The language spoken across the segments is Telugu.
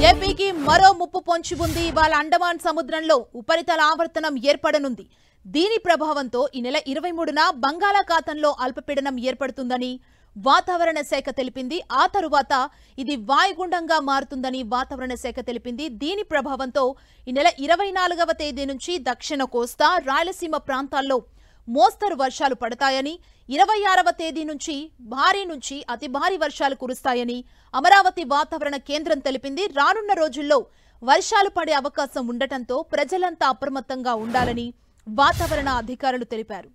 ఏపీకి మరో ముప్పు పొంచి ఉంది. ఇవాళ అండమాన్ సముద్రంలో ఉపరితల ఆవర్తనం ఏర్పడనుంది. దీని ప్రభావంతో ఈ నెల 23న బంగాళాఖాతంలో అల్పపీడనం ఏర్పడుతుందని వాతావరణ శాఖ తెలిపింది. ఆ తరువాత ఇది వాయుగుండంగా మారుతుందని వాతావరణ శాఖ తెలిపింది. దీని ప్రభావంతో ఈ నెల 24వ తేదీ నుంచి దక్షిణ కోస్తా, రాయలసీమ ప్రాంతాల్లో మోస్తరు వర్షాలు పడతాయని, 26వ తేదీ నుంచి భారీ నుంచి అతి భారీ వర్షాలు కురుస్తాయని అమరావతి వాతావరణ కేంద్రం తెలిపింది. రానున్న రోజుల్లో వర్షాలు పడే అవకాశం ఉండటంతో ప్రజలంతా అప్రమత్తంగా ఉండాలని వాతావరణ అధికారులు తెలిపారు.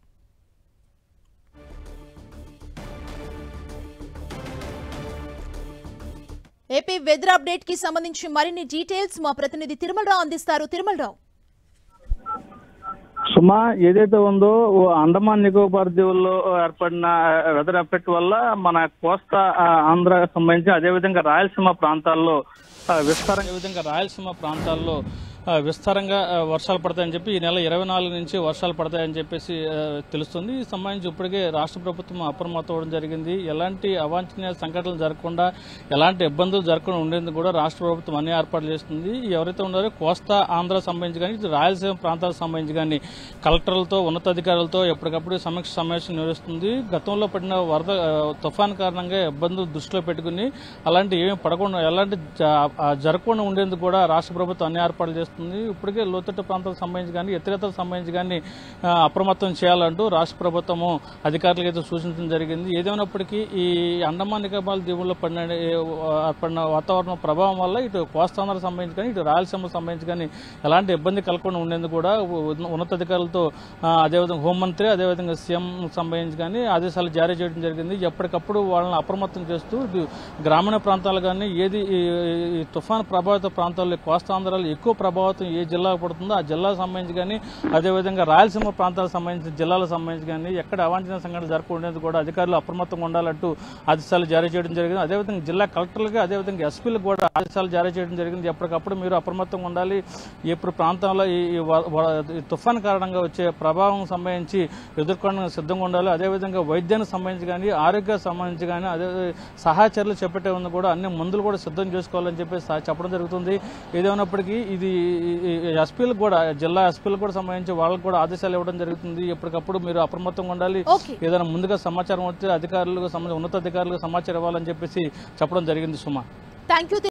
ఏపీ వెదర్ అప్డేట్ కి సంబంధించి మరిన్ని డీటెయిల్స్ మా ప్రతినిధి తిరుమలరావు అందిస్తారు. తిరుమలరావు, సుమా, ఏదైతే ఉందో అండమాన్ నికోబార్ దీవుల్లో ఏర్పడిన వెదర్ ఎఫెక్ట్ వల్ల మన కోస్తా ఆంధ్ర సంబంధించి అదేవిధంగా రాయలసీమ ప్రాంతాల్లో విస్తారంగా వర్షాలు పడతాయని చెప్పి ఈ నెల 24 నుంచి వర్షాలు పడతాయని చెప్పేసి తెలుస్తుంది. ఈ సంబంధించి ఇప్పటికే రాష్ట్ర ప్రభుత్వం అప్రమత్తం అవ్వడం జరిగింది. ఎలాంటి అవాంఛనీయ సంఘటనలు జరగకుండా, ఎలాంటి ఇబ్బందులు జరగకుండా ఉండేందుకు కూడా రాష్ట్ర ప్రభుత్వం అన్ని ఏర్పాట్లు చేస్తుంది. ఎవరైతే ఉన్నారో కోస్తా ఆంధ్ర సంబంధించి కానీ, రాయలసీమ ప్రాంతాలకు సంబంధించి కానీ కలెక్టర్లతో, ఉన్నతాధికారులతో ఎప్పటికప్పుడు సమీక్ష సమావేశం నిర్వహిస్తుంది. గతంలో పడిన వరద తుఫాన్ కారణంగా ఇబ్బందులు దృష్టిలో పెట్టుకుని అలాంటి ఏమీ పడకుండా, ఎలాంటి జరగకుండా ఉండేందుకు కూడా రాష్ట్ర ప్రభుత్వం అన్ని ఏర్పాట్లు చేస్తుంది. ఇప్పటికే లోతట్టు ప్రాంతాలకు సంబంధించి కానీ, ఎత్తిరేతలకు సంబంధించి కానీ అప్రమత్తం చేయాలంటూ రాష్ట్ర ప్రభుత్వము అధికారులకు అయితే సూచించడం జరిగింది. ఏదైనప్పటికీ ఈ అండమాన్ నికోబార్ దీవుల్లో పడిన వాతావరణ ప్రభావం వల్ల ఇటు కోస్తాంధ్రకు సంబంధించి కానీ, ఇటు రాయలసీమకు సంబంధించి కానీ ఎలాంటి ఇబ్బంది కలగకుండా ఉండేందుకు కూడా ఉన్నతాధికారులతో అదేవిధంగా హోంమంత్రి, అదేవిధంగా సీఎం సంబంధించి కానీ ఆదేశాలు జారీ చేయడం జరిగింది. ఎప్పటికప్పుడు వాళ్ళని అప్రమత్తం చేస్తూ గ్రామీణ ప్రాంతాలు కానీ, ఏది ఈ తుఫాను ప్రభావిత ప్రాంతాల్లో కోస్తాంధ్రాలు ఎక్కువ ప్రభావితం ఏ జిల్లాకు పడుతుందో ఆ జిల్లాకు సంబంధించి కానీ, అదేవిధంగా రాయలసీమ ప్రాంతాలకు సంబంధించిన జిల్లాలకు సంబంధించి కానీ ఎక్కడ అవాంఛనీయ సంఘటనలు జరగకుండా కూడా అధికారులు అప్రమత్తంగా ఉండాలంటూ ఆదేశాలు జారీ చేయడం జరిగింది. అదేవిధంగా జిల్లా కలెక్టర్లకు, అదేవిధంగా ఎస్పీలకు కూడా ఆదేశాలు జారీ చేయడం జరిగింది. ఎప్పటికప్పుడు మీరు అప్రమత్తంగా ఉండాలి. ఇప్పుడు ప్రాంతంలో ఈ తుఫాన్ కారణంగా వచ్చే ప్రభావం సంబంధించి ఎదుర్కోవడానికి సిద్ధంగా ఉండాలి. అదేవిధంగా వైద్యానికి సంబంధించి కానీ, ఆరోగ్యానికి సంబంధించి కానీ, అదే సహాయ చర్యలు చేపట్టే ఉంది కూడా అన్ని మందులు కూడా సిద్ధం చేసుకోవాలని చెప్పేసి చెప్పడం జరుగుతుంది. ఏదేమైనప్పటికీ ఇది ఎస్పీలకు కూడా, జిల్లా ఎస్పీలకు కూడా సంబంధించి వాళ్ళకు కూడా ఆదేశాలు ఇవ్వడం జరుగుతుంది. ఎప్పటికప్పుడు మీరు అప్రమత్తంగా ఉండాలి. ఏదైనా ముందుగా సమాచారం వస్తే అధికారులకు సంబంధించి ఉన్నతాధికారులకు సమాచారం ఇవ్వాలని చెప్పేసి చెప్పడం జరిగింది. సుమా, థాంక్యూ.